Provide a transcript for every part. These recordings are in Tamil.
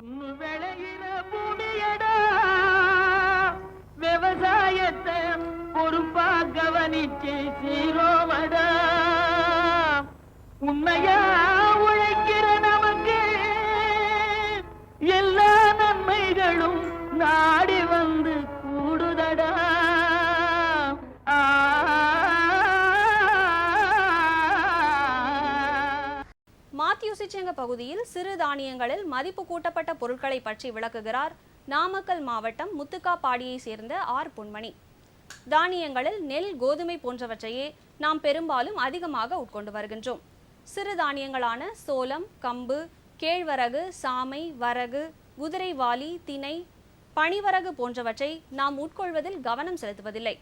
விளையிற பூமியடா விவசாயத்தை பொறுப்பா கவனிச்சு சீரோமடா உண்மையா உழைக்கிற நமக்கு எல்லா நன்மைகளும் நாடி வந்து கூடுதடா. மாத்தியூசிச்சங்க பகுதியில் சிறு தானியங்களில் மதிப்பு கூட்டப்பட்ட பொருட்களை பற்றி விளக்குகிறார் நாமக்கல் மாவட்டம் முத்துக்காப்பாடியை சேர்ந்த ஆர் பொன்மணி. தானியங்களில் நெல், கோதுமை போன்றவற்றையே நாம் பெரும்பாலும் அதிகமாக உட்கொண்டு வருகின்றோம். சிறு தானியங்களான சோளம், கம்பு, கேழ்வரகு, சாமை, வரகு, குதிரைவாலி, திணை, பனிவரகு போன்றவற்றை நாம் உட்கொள்வதில் கவனம் செலுத்துவதில்லை.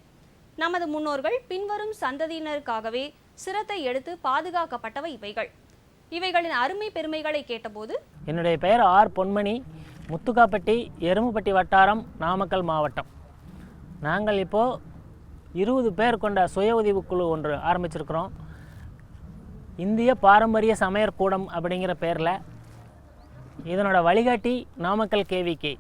நமது முன்னோர்கள் பின்வரும் சந்ததியினருக்காகவே சிரத்தை எடுத்து பாதுகாக்கப்பட்டவை இவைகளின் அருமை பெருமைகளை கேட்டபோது, என்னுடைய பெயர் ஆர் பொன்மணி, முத்துக்காப்பட்டி, எருமுப்பட்டி வட்டாரம், நாமக்கல் மாவட்டம். நாங்கள் இப்போது 20 பேர் கொண்ட சுய உதவிக்குழு ஒன்று ஆரம்பிச்சிருக்கிறோம். இந்திய பாரம்பரிய சமையற்கூடம் அப்படிங்கிற பேரில். இதனோட வழிகாட்டி நாமக்கல் கேவிகே.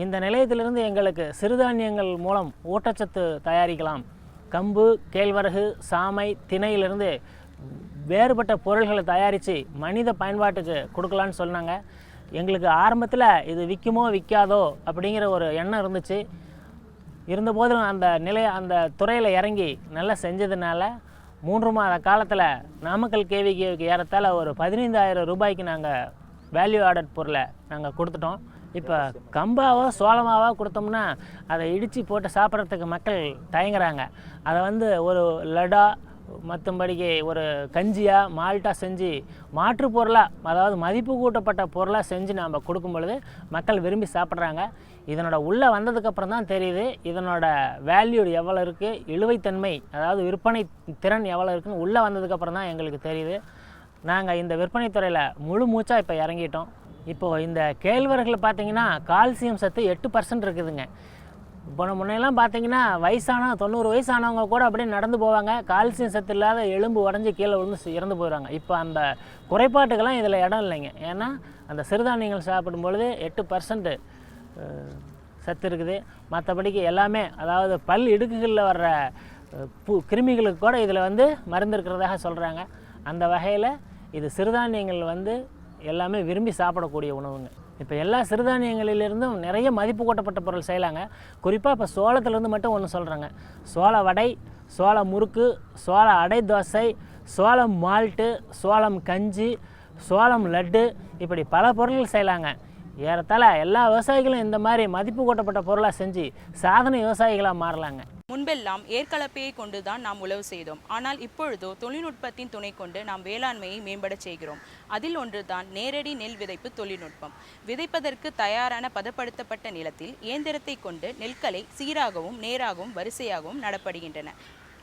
இந்த நிலையத்திலிருந்து எங்களுக்கு சிறுதானியங்கள் மூலம் ஊட்டச்சத்து தயாரிக்கலாம். கம்பு, கேழ்வரகு, சாமை, திணையிலிருந்து வேறுபட்ட பொருள்களை தயாரித்து மனித பயன்பாட்டுக்கு கொடுக்கலான்னு சொன்னாங்க. எங்களுக்கு ஆரம்பத்தில் இது விற்குமோ விற்காதோ அப்படிங்கிற ஒரு எண்ணம் இருந்துச்சு. இருந்தபோதும் அந்த துறையில் இறங்கி நல்லா செஞ்சதுனால 3 மாத காலத்தில் நாமக்கல் கேவிகேவுக்கு ஏறத்தால் ஒரு 15,000 ரூபாய்க்கு நாங்கள் வேல்யூ ஆடட் பொருளை நாங்கள் கொடுத்துட்டோம். இப்போ கம்பாவோ சோளமாவோ கொடுத்தோம்னா அதை இடித்து போட்டு சாப்பிட்றதுக்கு மக்கள் தயங்குறாங்க. அதை ஒரு லடா மற்றபடிக்கு ஒரு கஞ்சியாக மால்ட்டாக செஞ்சு மாற்று பொருளாக, அதாவது மதிப்பு கூட்டப்பட்ட பொருளாக செஞ்சு நாம் கொடுக்கும் பொழுது மக்கள் விரும்பி சாப்பிட்றாங்க. இதனோட உள்ளே வந்ததுக்கப்புறம் தான் தெரியுது இதனோட வேல்யூ எவ்வளோ இருக்குது, இழுவைத்தன்மை, அதாவது விற்பனை திறன் எவ்வளோ இருக்குன்னு உள்ளே வந்ததுக்கப்புறம் தான் எங்களுக்கு தெரியுது. நாங்கள் இந்த விற்பனை துறையில் முழு மூச்சாக இப்போ இறங்கிட்டோம். இப்போது இந்த கேழ்வரகுல பார்த்திங்கன்னா கால்சியம் சத்து 8% இருக்குதுங்க. இப்போ முன்னெல்லாம் பார்த்தீங்கன்னா 90 வயசானவங்க கூட அப்படியே நடந்து போவாங்க. கால்சியம் சத்து இல்லாத எலும்பு உடஞ்சி கீழே விழுந்து இறந்து போயிடுவாங்க. இப்போ அந்த குறைபாட்டுக்கெல்லாம் இதில் இடம் இல்லைங்க. ஏன்னா அந்த சிறுதானியங்கள் சாப்பிடும் பொழுது 8% சத்து இருக்குது. மற்றபடிக்கு எல்லாமே, அதாவது பல் இடுக்குகளில் வர்ற கிருமிகளுக்கு கூட இதில் மருந்து இருக்கிறதாக சொல்கிறாங்க. அந்த வகையில் இது சிறுதானியங்கள் எல்லாமே விரும்பி சாப்பிடக்கூடிய உணவுங்க. இப்போ எல்லா சிறுதானியங்களிலிருந்தும் நிறைய மதிப்பு கூட்டப்பட்ட பொருள் செய்யலாங்க. குறிப்பாக இப்போ சோளத்துலேருந்து மட்டும் ஒன்று சொல்கிறேங்க. சோள வடை, சோள முறுக்கு, சோள அடை தோசை, சோளம் மால்ட்டு, சோளம் கஞ்சி, சோளம் லட்டு, இப்படி பல பொருட்கள் செய்யலாங்க. ஏறத்தாழ எல்லா விவசாயிகளும் இந்த மாதிரி மதிப்பு கூட்டப்பட்ட பொருளாக செஞ்சு சாதனை விவசாயிகளாக மாறலாங்க. முன்பெல்லாம் ஏற்கலப்பையை கொண்டுதான் நாம் உழவு செய்தோம். ஆனால் இப்பொழுதோ தொழில்நுட்பத்தின் துணை கொண்டு நாம் வேளாண்மையை மேம்பட செய்கிறோம். அதில் ஒன்றுதான் நேரடி நெல் விதைப்பு தொழில்நுட்பம். விதைப்பதற்கு தயாரான பதப்படுத்தப்பட்ட நிலத்தில் இயந்திரத்தை கொண்டு நெல்களை சீராகவும் நேராகவும் வரிசையாகவும் நடப்படுகின்றன.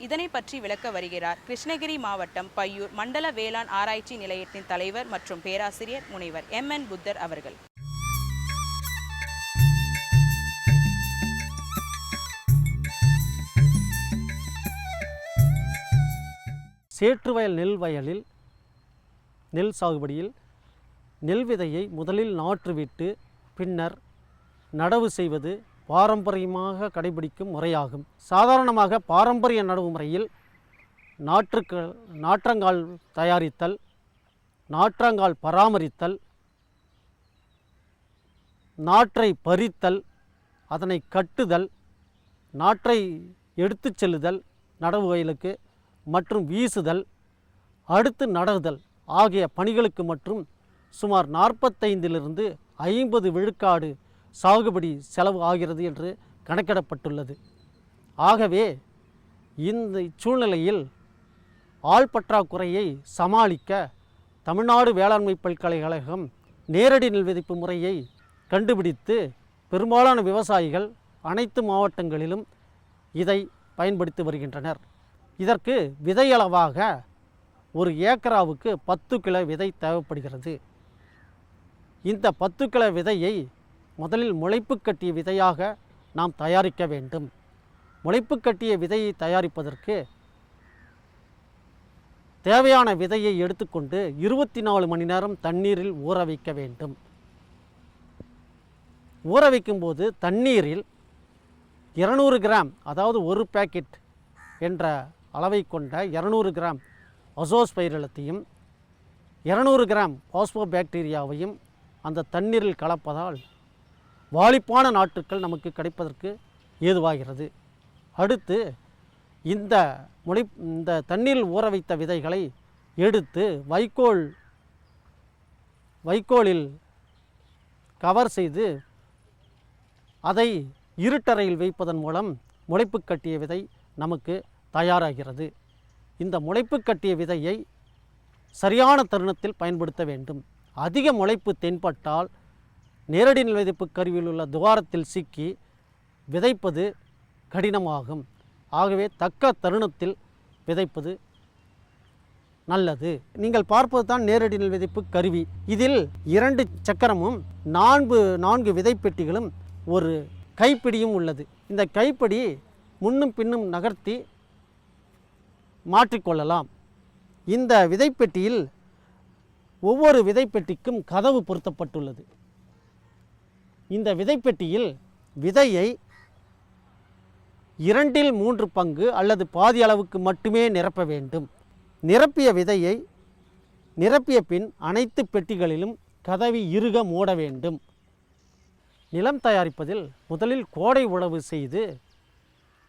இதனை பற்றி விளக்க வருகிறார் கிருஷ்ணகிரி மாவட்டம் பையூர் மண்டல வேளாண் ஆராய்ச்சி நிலையத்தின் தலைவர் மற்றும் பேராசிரியர் முனைவர் MN புத்தர் அவர்கள். சேற்றுவயல் நெல் வயலில் நெல் சாகுபடியில் நெல் விதையை முதலில் நாற்றுவிட்டு பின்னர் நடவு செய்வது பாரம்பரியமாக கடைபிடிக்கும் முறையாகும். சாதாரணமாக பாரம்பரிய நடவு முறையில் நாற்றங்கால் தயாரித்தல், நாற்றங்கால் பராமரித்தல், நாற்றை பறித்தல், அதனை கட்டுதல், நாற்றை எடுத்து செல்லுதல் நடவு வயலுக்கு மற்றும் வீசுதல், அடுத்து நடுதல் ஆகிய பணிகளுக்கு மற்றும் சுமார் 45 to 50 விழுக்காடு சாகுபடி செலவு ஆகிறது என்று கணக்கிடப்பட்டுள்ளது. ஆகவே இந்த சூழ்நிலையில் ஆள் பற்றாக்குறையை சமாளிக்க தமிழ்நாடு வேளாண்மை பல்கலைக்கழகம் நேரடி நெல் விதைப்பு முறையை கண்டுபிடித்து பெரும்பாலான விவசாயிகள் அனைத்து மாவட்டங்களிலும் இதை பயன்படுத்தி வருகின்றனர். இதற்கு விதையளவாக ஒரு ஏக்கராவுக்கு 10 கிலோ விதை தேவைப்படுகிறது. இந்த 10 கிலோ விதையை முதலில் முளைப்பு கட்டிய விதையாக நாம் தயாரிக்க வேண்டும். முளைப்பு கட்டிய விதையை தயாரிப்பதற்கு தேவையான விதையை எடுத்துக்கொண்டு 24 மணி நேரம் தண்ணீரில் ஊற வைக்க வேண்டும். ஊற வைக்கும்போது தண்ணீரில் 200 கிராம், அதாவது ஒரு பேக்கெட் என்ற அளவை கொண்ட 200 கிராம் அசோஸ்பைரிலத்தையும் 200 கிராம் பாஸ்போபாக்டீரியாவையும் அந்த தண்ணீரில் கலப்பதால் வாலிப்பான நாற்றுக்கள் நமக்கு கிடைப்பதற்கு ஏதுவாகிறது. அடுத்து இந்த தண்ணீரில் ஊற வைத்த விதைகளை எடுத்து வைக்கோலில் கவர் செய்து அதை இருட்டறையில் வைப்பதன் மூலம் முளைப்பு கட்டிய விதை நமக்கு தயாராகிறது. இந்த முளைப்பு கட்டிய விதையை சரியான தருணத்தில் பயன்படுத்த வேண்டும். அதிக முளைப்பு தென்பட்டால் நேரடி நெல் விதைப்பு கருவியில் உள்ள துவாரத்தில் சிக்கி விதைப்பது கடினமாகும். ஆகவே தக்க தருணத்தில் விதைப்பது நல்லது. நீங்கள் பார்ப்பது தான் நேரடி நெல் விதைப்பு கருவி. இதில் 2 சக்கரமும் 4 விதைப்பெட்டிகளும் ஒரு கைப்பிடியும் உள்ளது. இந்த கைப்பிடி முன்னும் பின்னும் நகர்த்தி மாற்றிக்கொள்ளலாம். இந்த விதைப்பெட்டியில் ஒவ்வொரு விதைப்பெட்டிக்கும் கதவு பொருத்தப்பட்டுள்ளது. இந்த விதைப்பெட்டியில் விதையை 2/3 பங்கு அல்லது பாதி அளவுக்கு மட்டுமே நிரப்ப வேண்டும். நிரப்பிய விதையை நிரப்பிய பின் அனைத்து பெட்டிகளிலும் கதவி இறுக மூட வேண்டும். நிலம் தயாரிப்பதில் முதலில் கோடை உழவு செய்து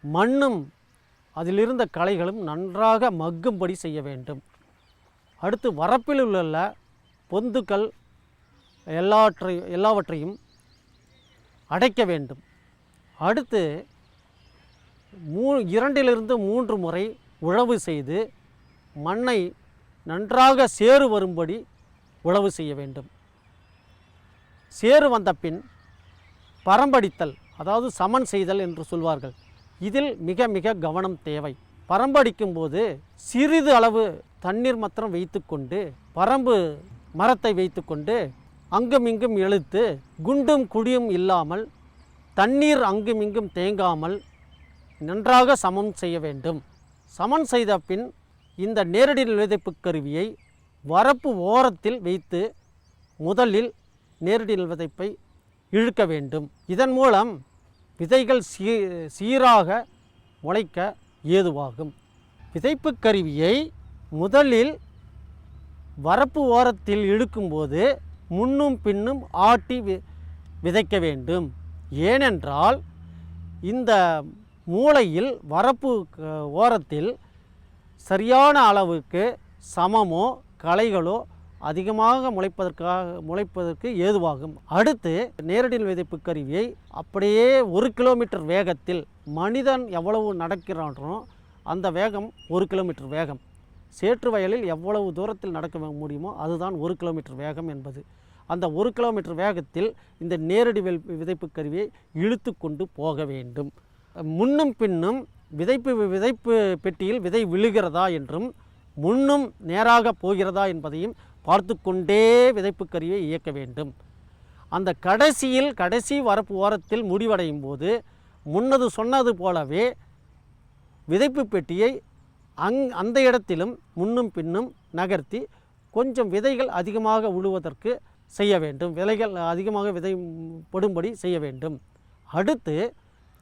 மண்ணும் அதிலிருந்த களைகளும் நன்றாக மக்கும்படி செய்ய வேண்டும். அடுத்து வரப்பில் உள்ள பொந்துக்கள் எல்லாவற்றையும் அடைக்க வேண்டும். அடுத்து 2-3 முறை உழவு செய்து மண்ணை நன்றாக சேறு வரும்படி உழவு செய்ய வேண்டும். சேறு வந்த பின் பரம்படித்தல், அதாவது சமன் செய்தல் என்று சொல்வார்கள். இதில் மிக மிக கவனம் தேவை. பரம்படிக்கும் போது சிறிது அளவு தண்ணீர் மாத்திரம் வைத்துக்கொண்டு பரம்பு மரத்தை வைத்துக்கொண்டு அங்கும் இங்கும் இழுத்து குண்டும் குழியும் இல்லாமல் தண்ணீர் அங்கும் இங்கும் தேங்காமல் நன்றாக சமன் செய்ய வேண்டும். சமன் செய்த பின் இந்த நேரடி நெல் விதைப்பு கருவியை வரப்பு ஓரத்தில் வைத்து முதலில் நேரடி நெல் விதைப்பை இழுக்க வேண்டும். இதன் மூலம் விதைகள் சீராக முளைக்க ஏதுவாகும். விதைப்பு கருவியை முதலில் வரப்பு ஓரத்தில் இழுக்கும்போது முன்னும் பின்னும் ஆட்டி விதைக்க வேண்டும். ஏனென்றால் இந்த மூலையில் வரப்பு ஓரத்தில் சரியான அளவுக்கு சமமோ களைகளோ அதிகமாக முளைப்பதற்கு ஏதுவாகும். அடுத்து நேரடி நெல் விதைப்பு கருவியை அப்படியே 1 கிலோமீட்டர் வேகத்தில் மனிதன் எவ்வளவு நடக்கிறானோ அந்த வேகம் 1 கிலோமீட்டர் வேகம். சேற்று வயலில் எவ்வளவு தூரத்தில் நடக்க முடியுமோ அதுதான் 1 கிலோமீட்டர் வேகம் என்பது. அந்த 1 கிலோமீட்டர் வேகத்தில் இந்த நேரடி விதைப்பு கருவியை இழுத்து கொண்டு போக வேண்டும். முன்னும் பின்னும் விதைப்பு பெட்டியில் விதை விழுகிறதா என்றும் முன்னும் நேராக போகிறதா என்பதையும் பார்த்து கொண்டே விதைப்பு கருவியை இயக்க வேண்டும். அந்த கடைசி வரப்பு ஓரத்தில் முடிவடையும் போது முன்னது சொன்னது போலவே விதைப்பு பெட்டியை அந்த இடத்திலும் முன்னும் பின்னும் நகர்த்தி கொஞ்சம் விதைகள் அதிகமாக உழுவதற்கு செய்ய வேண்டும். விதைகள் அதிகமாக விதைப்படும்படி செய்ய வேண்டும். அடுத்து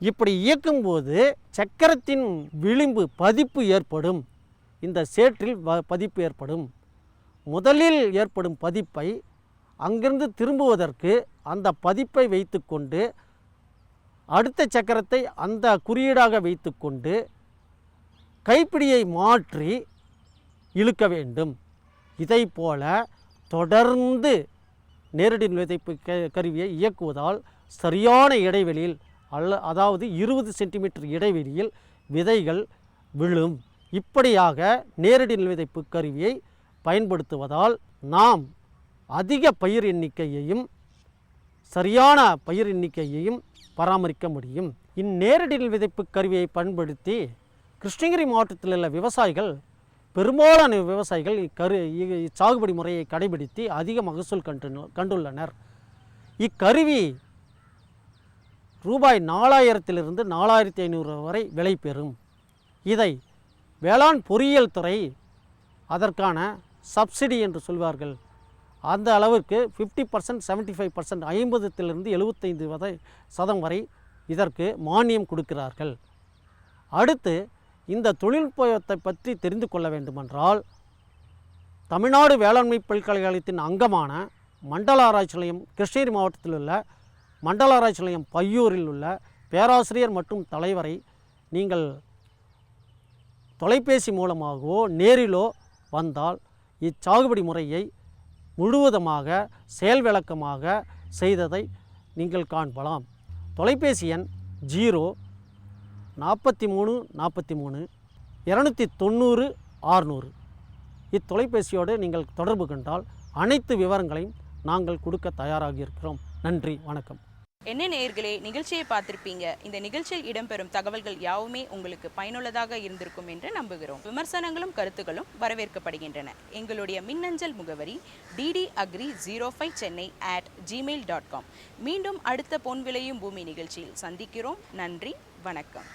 இப்படி இயக்கும்போது சக்கரத்தின் விளிம்பு பதிப்பு ஏற்படும். இந்த சேற்றில் பதிப்பு ஏற்படும். முதலில் ஏற்படும் பதிப்பை அங்கிருந்து திரும்புவதற்கு அந்த பதிப்பை வைத்துக்கொண்டு அடுத்த சக்கரத்தை அந்த குறியீடாக வைத்துக்கொண்டு கைப்பிடியை மாற்றி இழுக்க வேண்டும். இதை போல தொடர்ந்து நேரடி விதைப்பு கருவியை இயக்குவதால் சரியான இடைவெளியில் அதாவது 20 சென்டிமீட்டர் இடைவெளியில் விதைகள் விழும். இப்படியாக நேரடி நெல் விதைப்பு கருவியை பயன்படுத்துவதால் நாம் அதிக பயிர் எண்ணிக்கையையும் சரியான பயிர் எண்ணிக்கையையும் பராமரிக்க முடியும். இந்நேரடி நெல் விதைப்பு கருவியை பயன்படுத்தி கிருஷ்ணகிரி மாவட்டத்தில் உள்ள விவசாயிகள் பெரும்பாலான விவசாயிகள் சாகுபடி முறையை கடைபிடித்து அதிக மகசூல் கண்டுள்ளனர். இக்கருவி ரூபாய் 4000 - 4500 வரை விலை பெறும். இதை வேளாண் பொறியியல் துறை அதற்கான சப்சிடி என்று சொல்வார்கள், அந்த அளவிற்கு 50%, 75%, 50லிருந்து 75% வரை இதற்கு மானியம் கொடுக்கிறார்கள். அடுத்து இந்த தொழில்நுட்பத்தை பற்றி தெரிந்து கொள்ள வேண்டுமென்றால் தமிழ்நாடு வேளாண்மை பல்கலைக்கழகத்தின் அங்கமான மண்டல ஆராய்ச்சி நிலையம் கிருஷ்ணகிரி மாவட்டத்தில் உள்ள மண்டல ஆராய்ச்சி நிலையம் பையூரில் உள்ள பேராசிரியர் மற்றும் தலைவரை நீங்கள் தொலைபேசி மூலமாகவோ நேரிலோ வந்தால் இச்சாகுபடி முறையை முழுவதுமாக செயல் விளக்கமாக செய்ததை நீங்கள் காண்பலாம். தொலைபேசி எண் 04343 290 600. இத்தொலைபேசியோடு நீங்கள் தொடர்பு கொண்டால் அனைத்து விவரங்களையும் நாங்கள் கொடுக்க தயாராக இருக்கிறோம். நன்றி, வணக்கம். என்ன நேயர்களே, நிகழ்ச்சியை பார்த்திருப்பீங்க. இந்த நிகழ்ச்சியில் இடம்பெறும் தகவல்கள் யாவுமே உங்களுக்கு பயனுள்ளதாக இருந்திருக்கும் என்று நம்புகிறோம். விமர்சனங்களும் கருத்துக்களும் வரவேற்கப்படுகின்றன. எங்களுடைய மின்னஞ்சல் முகவரி ddagri05chennai@gmail.com. மீண்டும் அடுத்த பொன் விளையும் பூமி நிகழ்ச்சியில் சந்திக்கிறோம். நன்றி, வணக்கம்.